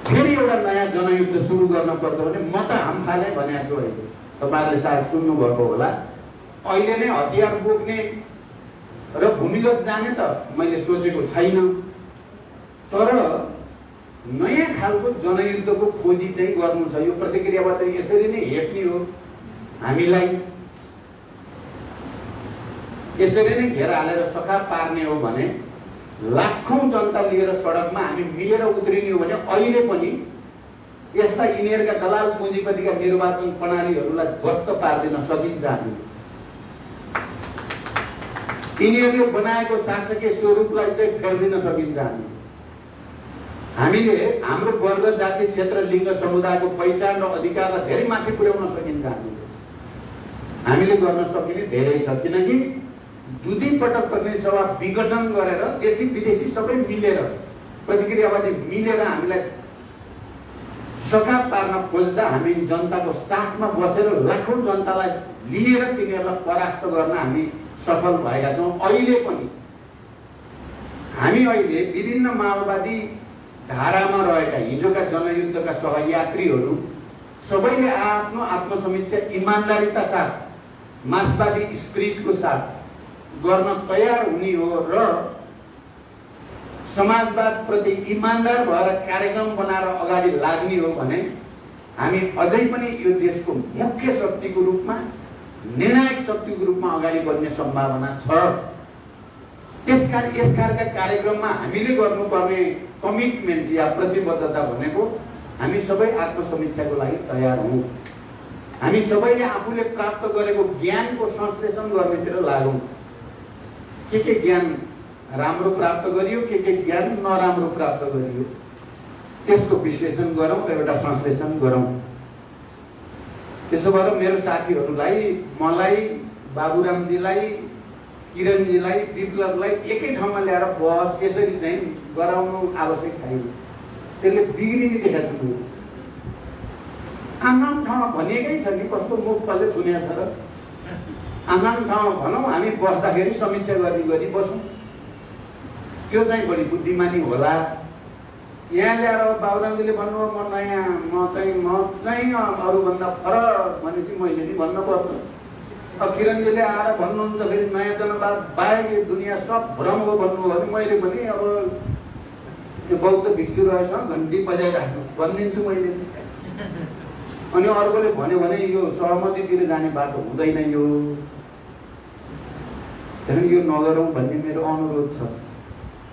फेरि एउटा नयाँ जनयुद्ध सुरु गर्न पर्छ भने म त हामफाले भनेको छु। अहिले तपाईँहरूले सायद सुन्नुभएको होला, अहिले नै हतियार बोक्ने र भूमिगत जाने त मैले सोचेको छैन, तर नयाँ खालको जनयुद्धको खोजी चाहिँ गर्नु छ। यो प्रतिक्रियाबाट यसरी नै हेप्ने हो, हामीलाई यसरी नै घेरा हालेर सखा पार्ने हो भने लाखौं जनता लिएर सडकमा हामी मिलेर उत्रिने हो भने अहिले पनि यस्ता यिनीहरूका दलाल पुँजीपतिका निर्वाचन प्रणालीहरूलाई ध्वस्त पार्दिन सकिन्छ। यिनीहरूले बनाएको शासकीय स्वरूपलाई चाहिँ फेर्दिन सकिन्छ। हामीले हाम्रो वर्ग, जाति, क्षेत्र, लिङ्ग, समुदायको पहिचान र अधिकारलाई धेरै माथि पुर्याउन सकिन्छ। हामीले गर्न सकिने धेरै छ, किनकि दुई पटक प्रतिनिधि सभा विघटन गरेर देशी विदेशी सबै मिलेर प्रतिक्रियावादी मिलेर हामीलाई सखा पार्न खोज्दा हामी जनताको साथमा बसेर लाखौं जनतालाई लिएर तिनीहरूलाई परास्त गर्न हामी सफल भएका छौँ। अहिले पनि हामी अहिले विभिन्न माओवादी धारामा रहेका हिजोका जनयुद्धका सहयात्रीहरू सबैले आफ्नो आत्मसमीक्षा इमानदारीका साथ, मार्क्सवादी स्पिरिटको साथ गर्न तयार हुने हो र समाजवाद प्रति इमानदार भएर कार्यक्रम बनाएर अगाडि लाग्ने हो भने हामी अझै पनि यो देशको मुख्य शक्तिको रूपमा, निर्णायक शक्तिको रूपमा अगाडि बढ्ने सम्भावना छ। यसका कार्यक्रममा हामीले गर्नुपर्ने कमिटमेन्ट या प्रतिबद्धता भनेको हामी सबै आत्मसमीक्षाको लागि तयार हौँ। हामी सबैले आफूले प्राप्त गरेको ज्ञानको संश्लेषण गर्नेतिर लागौँ। के ज्ञान राम्रो प्राप्त गरियो, के ज्ञान नराम्रो प्राप्त गरियो, त्यसको विश्लेषण गरौँ र एउटा संश्लेषण गरौँ। त्यसो भएर मेरो साथीहरूलाई, मलाई, बाबुरामजीलाई, किरणजीलाई, विप्लवलाई एकै ठाउँमा ल्याएर बहस यसरी चाहिँ गराउनु आवश्यक छैन। त्यसले बिग्रिने देखाएको छु। आम ठाउँमा भनिएकै छ नि कस्तो मुख कसले थुनेको छ र। आम ठाउँमा भनौँ, हामी बस्दाखेरि समीक्षा गरी बसौँ, त्यो चाहिँ बढी बुद्धिमानी होला। यहाँ ल्याएर बाबुरामजीले भन्नुभयो म चाहिँ अरूभन्दा फरक भनेपछि मैले नि भन्नुपर्छ। अब किरणजीले आएर भन्नुहुन्छ फेरि नयाँ जनवाद बाहेक यो दुनियाँ सब भ्रम हो भन्नुभयो भने मैले पनि अब त्यो बौद्ध भिक्षु रहेछ घन्टी बजाइराख्नुहोस् भनिदिन्छु मैले। अनि अर्कोले भन्यो भने यो सहमतितिर जाने बाटो हुँदैन, यो यो नगरौँ भन्ने मेरो अनुरोध छ।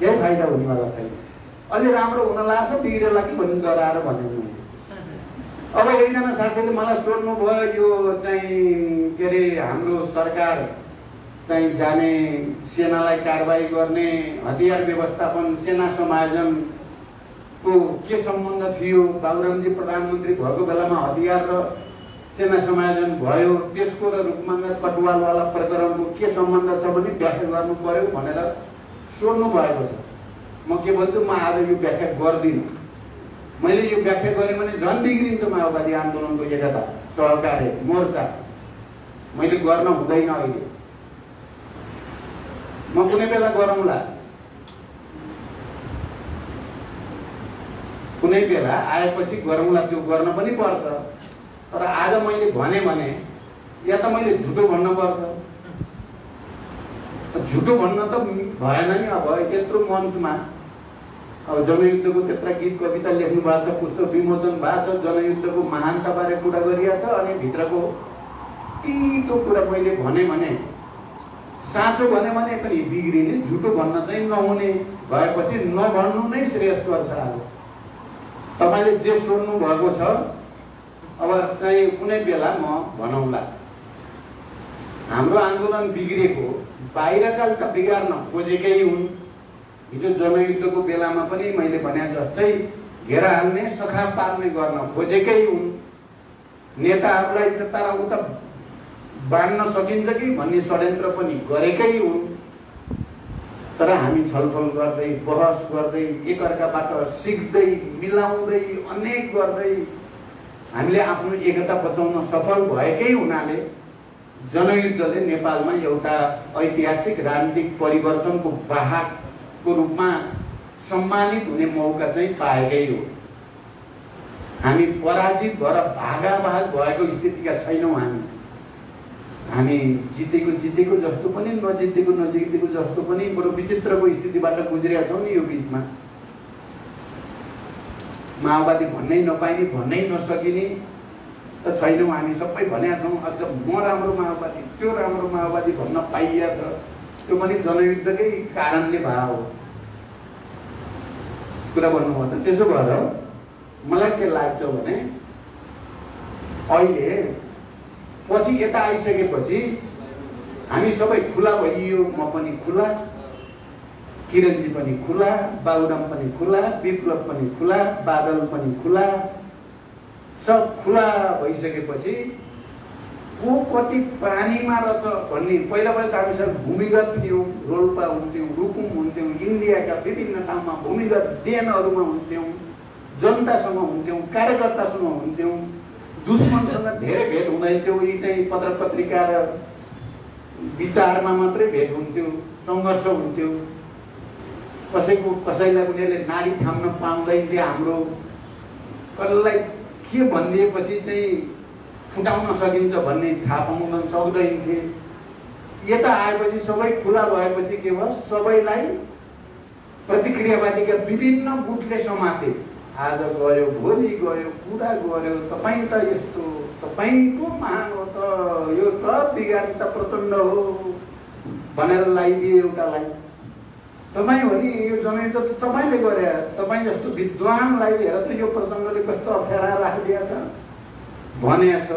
केही फाइदा हुनेवाला छैन। अलि राम्रो हुन लाग्छ बिग्रेला कि भन्ने डराएर भने अब एकजना साथीले मलाई सोध्नु भयो यो चाहिँ के अरे हाम्रो सरकार चाहिँ जाने सेनालाई कारबाही गर्ने हतियार व्यवस्थापन सेना समायोजनको के सम्बन्ध थियो बाबुरामजी प्रधानमन्त्री भएको बेलामा हतियार र सेना समायोजन भयो त्यसको र रूपमाङ्गा कटुवालवाला प्रकरणको के सम्बन्ध छ भने व्याख्या गर्नु पर्यो भनेर सोध्नु भएको छ। म के भन्छु म आज यो व्याख्या गर्दिनँ। मैले यो व्याख्या गरेँ भने झन् बिग्रिन्छ माओवादी आन्दोलनको एकता सहकार्य मोर्चा। मैले गर्न हुँदैन अहिले। म कुनै बेला गरौँला, कुनै बेला आएपछि गरौँला, त्यो गर्न पनि पर्छ। तर आज मैले भने या त मैले झुटो भन्न पर्छ। झुटो भन्न त भएन नि। अब यत्रो मञ्चमा अब जनयुद्धको त्यत्रा गीत कविता लेख्नु भएको छ, पुस्तक विमोचन भएको छ, जनयुद्धको महानताबारे कुरा गरिएको छ, अनि भित्रको तितो कुरा मैले भने साँचो भने पनि बिग्रिने, झुटो भन्न चाहिँ नहुने भएपछि नभन्नु नै श्रेयस्कर छ। आज तपाईँले जे सोध्नु भएको छ अब चाहिँ कुनै बेला म भनौँला। हाम्रो आन्दोलन बिग्रेको बाहिरकाल त बिगार्न खोजेकै हुन्। हिजो जनयुद्धको बेलामा पनि मैले भने जस्तै घेरा हाल्ने सखा पार्ने गर्न खोजेकै हुन्। नेताहरूलाई त तर उता बाँड्न सकिन्छ कि भन्ने षड्यन्त्र पनि गरेकै हुन्। तर हामी छलफल गर्दै बहस गर्दै एकअर्काबाट सिक्दै मिलाउँदै अनेक गर्दै हामीले आफ्नो एकता बचाउन सफल भएकै हुनाले जनयुद्धले नेपालमा एउटा ऐतिहासिक राजनीतिक परिवर्तनको वाहकको रूपमा सम्मानित हुने मौका चाहिँ पाएकै हो। हामी पराजित भएर भागाभाग भएको स्थितिका छैनौँ। हामी जितेको जस्तो पनि नजितेको जस्तो पनि बरु विचित्रको स्थितिबाट गुज्रेका छौँ नि। यो बिचमा माओवादी भन्नै नपाइने, भन्नै नसकिने त छैनौँ। हामी सबै भनेका छौँ। अझ म राम्रो माओवादी, त्यो राम्रो माओवादी भन्न पाइया छ। त्यो पनि जनयुद्धकै कारणले भयो हो कुरा भन्नुभयो त। त्यसो भएर मलाई के लाग्छ भने अहिले पछि यता आइसकेपछि हामी सबै खुला भइयो। म पनि खुला, किरणजी पनि खुला, बाबुराम पनि खुला, विप्लव पनि खुला, बादल पनि खुला, सब खुला भइसकेपछि को कति पानीमा रहेछ भन्ने पहिला त हामीसँग भूमिगत थियौँ। रोल्पा हुन्थ्यौँ, रुकुम हुन्थ्यौँ, इन्डियाका विभिन्न ठाउँमा भूमिगत देनहरूमा हुन्थ्यौँ, जनतासँग हुन्थ्यौँ, कार्यकर्तासँग हुन्थ्यौँ, दुश्मनसँग धेरै भेट हुँदैन थियो। यी चाहिँ पत्र पत्रिका र विचारमा मात्रै भेट हुन्थ्यो, सङ्घर्ष हुन्थ्यो। कसैलाई उनीहरूले नाडी छाम्न पाउँदैन थियो। हाम्रो कसलाई के भनिदिएपछि चाहिँ फुटाउन सकिन्छ भन्ने थाहा पाउन सक्दैन थिए। यता आएपछि सबै खुला भएपछि के भयो, सबैलाई प्रतिक्रियावादीका विभिन्न गुटले समाते। आज गयो, भोलि गयो, कुरा गर्यो, तपाईँ त यस्तो, तपाईँको महान हो त, यो त बिगारी त प्रचण्ड हो भनेर लगाइदिए एउटालाई। तपाईँ हो नि यो जनयुद्ध त तपाईँले गरे, तपाईँ जस्तो विद्वानलाई हेर त यो प्रचण्डले कस्तो अप्ठ्यारा राखिदिएको छ भनेछ।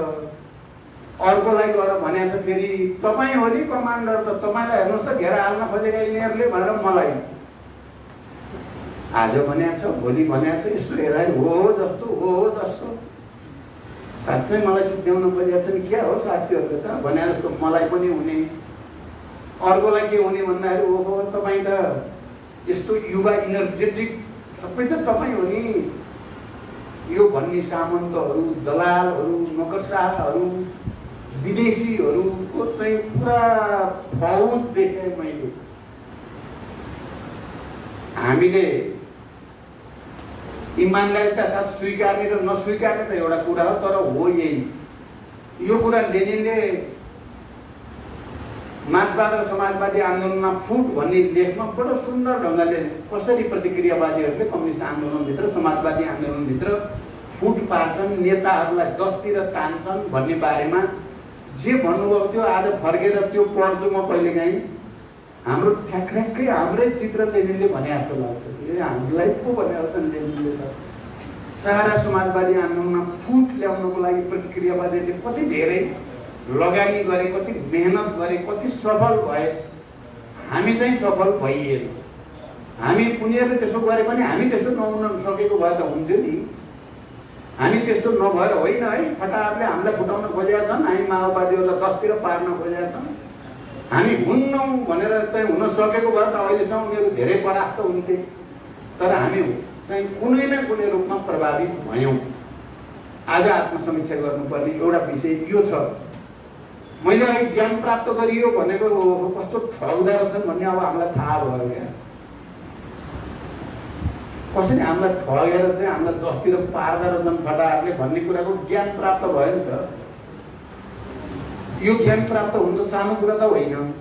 अर्कोलाई गएर भनेछ फेरि तपाईँ हो नि कमान्डर त, तपाईँलाई हेर्नुहोस् त घेरा हाल्न खोजेका यिनीहरूले भनेर मलाई आज भनेछ, भोलि भनेछ। यस्तो हेर्दा हो जस्तो साँच्चै मलाई सिद्ध्याउन खोजेको छ नि। क्या हो साथीहरूले त भने जस्तो मलाई पनि हुने, अर्कोलाई के हुने भन्दाखेरि ओहो तपाईँ त यस्तो युवा इनर्जेटिक सबै त तपाईँ हो नि। यो भन्ने सामन्तहरू, दलालहरू, नोकरसाहहरू, विदेशीहरूको चाहिँ पुरा फौज देखेँ मैले। हामीले इमान्दारिता साथ स्वीकार्ने र नस्वीकार्ने त एउटा कुरा हो, तर हो यही। यो कुरा लेनिनले मार्क्सवाद र समाजवादी आन्दोलनमा फुट भन्ने लेखमा बडो सुन्दर ढङ्गले कसरी प्रतिक्रियावादीहरूले कम्युनिस्ट आन्दोलनभित्र, समाजवादी आन्दोलनभित्र फुट पार्छन्, नेताहरूलाई दसतिर तान्छन् भन्ने बारेमा जे भन्नुभएको थियो आज फर्केर त्यो पढ्छु म कहिलेकाहीँ। हाम्रो ठ्याक्कै हाम्रै चित्र लेनिनले भने जस्तो लाग्छ। हामीलाई पो भने लेनिनले त सारा समाजवादी आन्दोलनमा फुट ल्याउनको लागि प्रतिक्रियावादीले कति धेरै लगानी गरे, कति मेहनत गरे, कति सफल भए। हामी चाहिँ सफल भइएन। हामी उनीहरूले त्यसो गरे पनि हामी त्यस्तो नहुन सकेको भए त हुन्थ्यो नि। हामी त्यस्तो नभएर होइन है, फटाफटले हामीलाई फुटाउन खोजेका छन्, हामी माओवादीहरूलाई दसतिर पार्न खोजेका छन्। हामी हुन्नौँ भनेर चाहिँ हुन सकेको भए त अहिलेसम्म उनीहरू धेरै परास्त हुन्थे। तर हामी चाहिँ कुनै न कुनै रूपमा प्रभावित भयौँ। आज आत्मसमीक्षा गर्नुपर्ने एउटा विषय यो छ। मैले अहिले ज्ञान प्राप्त गरियो भनेको कस्तो ठग्दा रहेछन् भन्ने अब हामीलाई थाहा भयो क्या। कसरी हामीलाई ठगेर चाहिँ हामीलाई दसतिर पार्दा रहेछन् फटाफटले भन्ने कुराको ज्ञान प्राप्त भयो नि त। यो ज्ञान प्राप्त हुनु त सानो कुरा त होइन।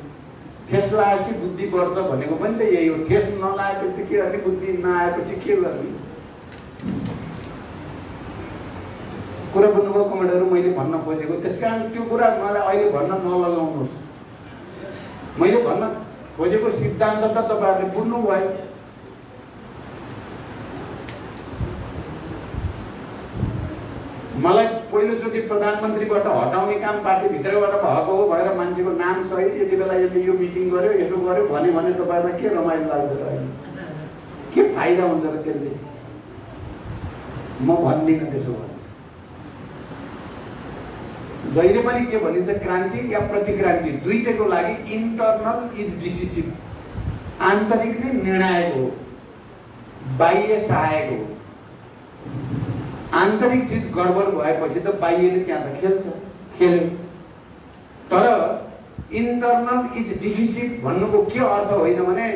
ठेस लगाएपछि बुद्धि बढ्छ भनेको पनि त यही हो। ठेस नलागेपछि के गर्ने, बुद्धि नआएपछि के गर्ने। कुरा बुझ्नुभयो कमेन्टहरू मैले भन्न खोजेको। त्यसकारण त्यो कुरा मलाई अहिले भन्न नलगाउनुहोस्। मैले भन्न खोजेको सिद्धान्त त तपाईँहरूले बुझ्नुभयो। मलाई पहिलोचोटि प्रधानमन्त्रीबाट हटाउने काम पार्टीभित्रबाट भएको हो भनेर मान्छेको नाम सहित यति बेला यसले यो मिटिङ गर्यो, यसो गर्यो भने तपाईँलाई के रमाइलो लाग्छ र अहिले? के फाइदा हुन्छ र त्यसले? म भन्दिनँ त्यसो भने। जहिले पनि के भनिन्छ, क्रान्ति या प्रतिक्रान्ति दुईटैको लागि इन्टरनल इज डिसिसिभ। आन्तरिक नै निर्णायक हो, बाह्य सहायक हो। आन्तरिक चिज गडबड भएपछि त बाह्यले त्यहाँ त खेल्यो। तर इन्टरनल इज डिसिसिभ भन्नुको के अर्थ होइन भने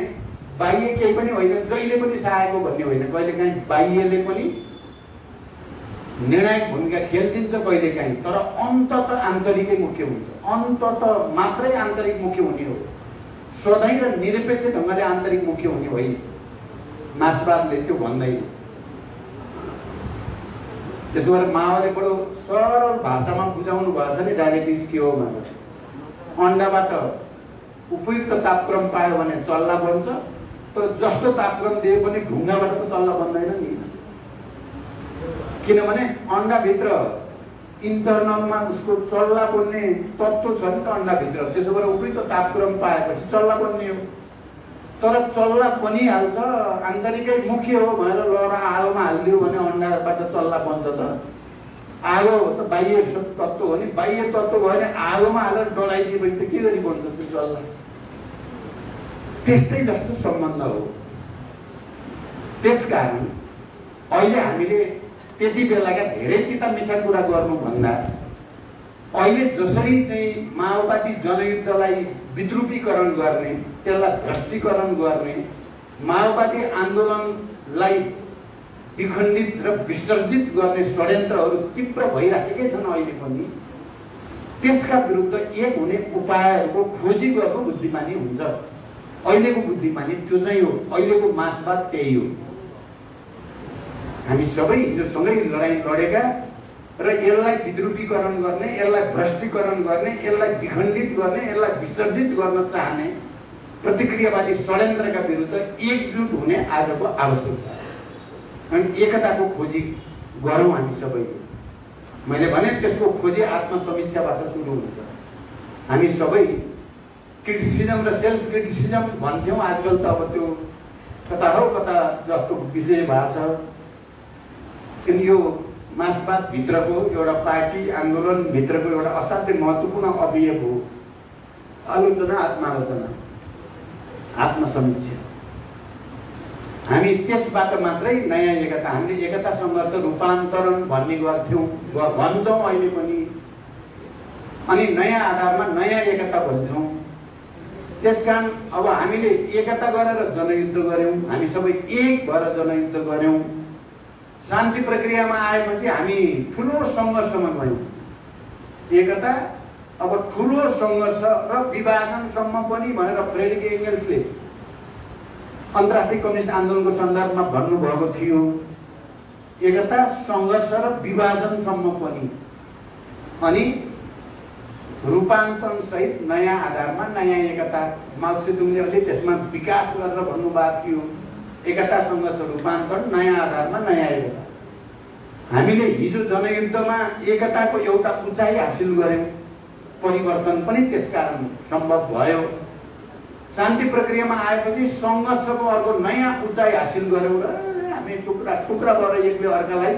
बाह्य केही पनि होइन, जहिले पनि सहायक हो भन्ने होइन। कहिलेकाहीँ बाह्यले पनि निर्णायक भूमिका खेलिदिन्छ कहिलेकाहीँ, तर अन्तत आन्तरिकै मुख्य हुन्छ। अन्तत मात्रै आन्तरिक मुख्य हुने हो, सधैँ र निरपेक्ष ढङ्गले आन्तरिक मुख्य हुने होइन। मार्क्सवादले त्यो भन्दैन। त्यसो भएर माओले बडो सरल भाषामा बुझाउनु भएको छ नि डायबेटिस के हो भनेर। अन्डाबाट उपयुक्त तापक्रम पायो भने चल्ला बन्छ, तर जस्तो तापक्रम दिए पनि ढुङ्गाबाट त चल्ला बन्दैन नि। किनभने अन्डाभित्र इन्टरनलमा उसको चल्ला बन्ने तत्त्व छ नि त अन्डाभित्र। त्यसो भएर उपयुक्त तापक्रम पाएपछि चल्ला बन्ने हो। तर चल्ला बनिहाल्छ, आन्तरिकै मुख्य हो भनेर लगेर आगोमा हालिदियो भने अन्डाबाट चल्ला बन्छ त? आगो त बाह्य तत्त्व हो नि। बाह्य तत्त्व भयो भने आगोमा हालेर डढाइदिएपछि त के गरी बन्छ त्यो चल्ला? त्यस्तै जस्तो सम्बन्ध हो। त्यसकारण अहिले हामीले त्यति बेलाका धेरै तिता मिठा कुरा गर्नुभन्दा अहिले जसरी चाहिँ माओवादी जनयुद्धलाई विद्रूपीकरण गर्ने, त्यसलाई भ्रष्टीकरण गर्ने, माओवादी आन्दोलनलाई विखण्डित र विसर्जित गर्ने षड्यन्त्रहरू तीव्र भइराखेकै छन् अहिले पनि। त्यसका विरुद्ध एक हुने उपायहरूको खोजी गर्नु बुद्धिमानी हुन्छ। अहिलेको बुद्धिमानी त्यो चाहिँ हो। अहिलेको मार्क्सवाद त्यही हो। हामी सबै हिजोसँगै लडाइँ लडेका र यसलाई विद्रूपीकरण गर्ने, यसलाई भ्रष्टीकरण गर्ने, यसलाई विखण्डित गर्ने, यसलाई विसर्जित गर्न चाहने प्रतिक्रियावादी षड्यन्त्रका विरुद्ध एकजुट हुने आजको आवश्यकता छ। अनि एकताको खोजी गरौँ हामी सबैले। मैले भने त्यसको खोजी आत्मसमीक्षाबाट सुरु हुन्छ। हामी सबै क्रिटिसिजम र सेल्फ क्रिटिसिजम भन्थ्यौँ, आजकल त अब त्यो कता हो कता जस्तो विषय भएको छ। किन यो मार्क्सवाद भित्रको एउटा पार्टी आन्दोलन भित्रको एउटा असाध्यै महत्त्वपूर्ण अवयव हो आलोचना, आत्मालोचना, आत्मसमीक्षा। हामी त्यसबाट मात्रै नयाँ एकता, हामीले एकता सङ्घर्ष रूपान्तरण भन्ने गर्थ्यौँ, भन्छौँ अहिले पनि। अनि नयाँ आधारमा नयाँ एकता भन्छौँ। त्यसकारण अब हामीले एकता गरेर जनयुद्ध गऱ्यौँ, हामी सबै एक भएर जनयुद्ध गऱ्यौँ। शान्ति प्रक्रियामा आएपछि हामी ठुलो सङ्घर्षमा गयौँ। एकता अब ठुलो सङ्घर्ष र विभाजनसम्म पनि भनेर फ्रेडरिक एङ्गल्सले अन्तर्राष्ट्रिय कम्युनिस्ट आन्दोलनको सन्दर्भमा भन्नुभएको थियो। एकता सङ्घर्ष र विभाजनसम्म पनि, अनि रूपान्तरण सहित नयाँ आधारमा नयाँ एकता। माओ सेतुङले अलि त्यसमा विकास गरेर भन्नुभएको थियो। एकता सङ्घर्ष रूपान्तरण, नयाँ आधारमा नयाँ एकता। हामीले हिजो जनयुद्धमा एकताको एउटा उचाइ हासिल गर्यौं, परिवर्तन पनि त्यसकारण सम्भव भयो। शान्ति प्रक्रियामा आएपछि संघर्षको अर्को नयाँ उचाइ हासिल गर्यौं र हामी टुक्रा टुक्रा गरेर एकले अर्कालाई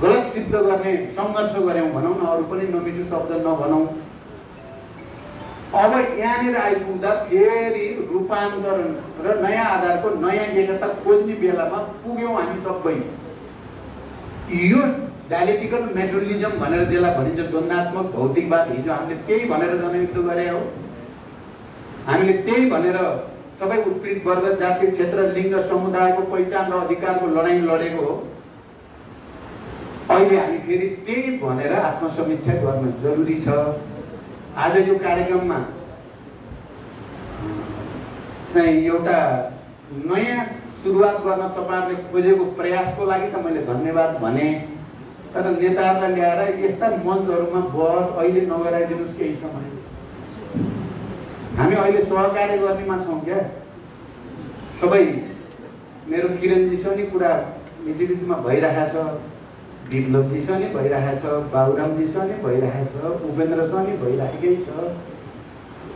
गलत सिद्ध गर्ने संघर्ष गर्यौं भनौं न, अरू पनि नमिठो शब्द नभनौं। अब यहाँनिर आइपुग्दा फेरि रूपान्तरण र नयाँ आधारको नयाँ एकता खोज्ने बेलामा पुग्यौं हामी सबै। यो डायलेक्टिकल मेटेरियलिज्म भनेर जसलाई भनिन्छ, द्वन्द्वात्मक भौतिकवाद, हिजो हामीले त्यही भनेर जनयुद्ध गरे हो। हामीले त्यही भनेर सबै उत्पीडित वर्ग, जाति, क्षेत्र, लिङ्ग, समुदायको पहिचान र अधिकारको लडाईँ लडेको हो। अहिले हामी फेरि त्यही भनेर आत्मसमीक्षा गर्न जरुरी छ। आज यो कार्यक्रममा चाहिँ एउटा नयाँ सुरुवात गर्न तपाईहरुले खोजेको प्रयासको लागि त मैले धन्यवाद भने, तर नेताहरूलाई ल्याएर यस्ता मञ्चहरुमा बहस अहिले नगराइदिनुस् केही समय। हामी अहिले सहकार्य गर्नेमा छौं क्या। सबै मेरो किरणजीसँग नि कुरा बिचबिचमा भइरहेछ, विप्लवजीसँग नि भइरहेछ, बाबुरामजीसँग नि भइरहेछ, उपेन्द्रसँग नि भइरहेकै छ।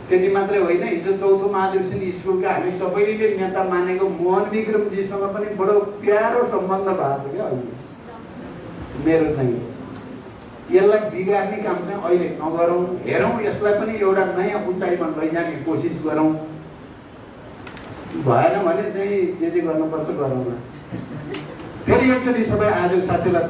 त्यति मात्रै होइन, हिजो चौथो महाधिवेशन स्कुलका हामी सबैले नेता मानेको मोहन विक्रमजीसँग पनि बडो प्यारो सम्बन्ध भएको छ क्या। अहिले मेरो चाहिँ यसलाई बिगार्ने काम चाहिँ अहिले नगरौं, हेरौं, यसलाई पनि एउटा नयाँ उचाइमा लैजाने कोसिस गरौं। भएन भने चाहिँ जे गर्नुपर्छ गरौँला। फेरि एकचोटि सबै आज साथीलाई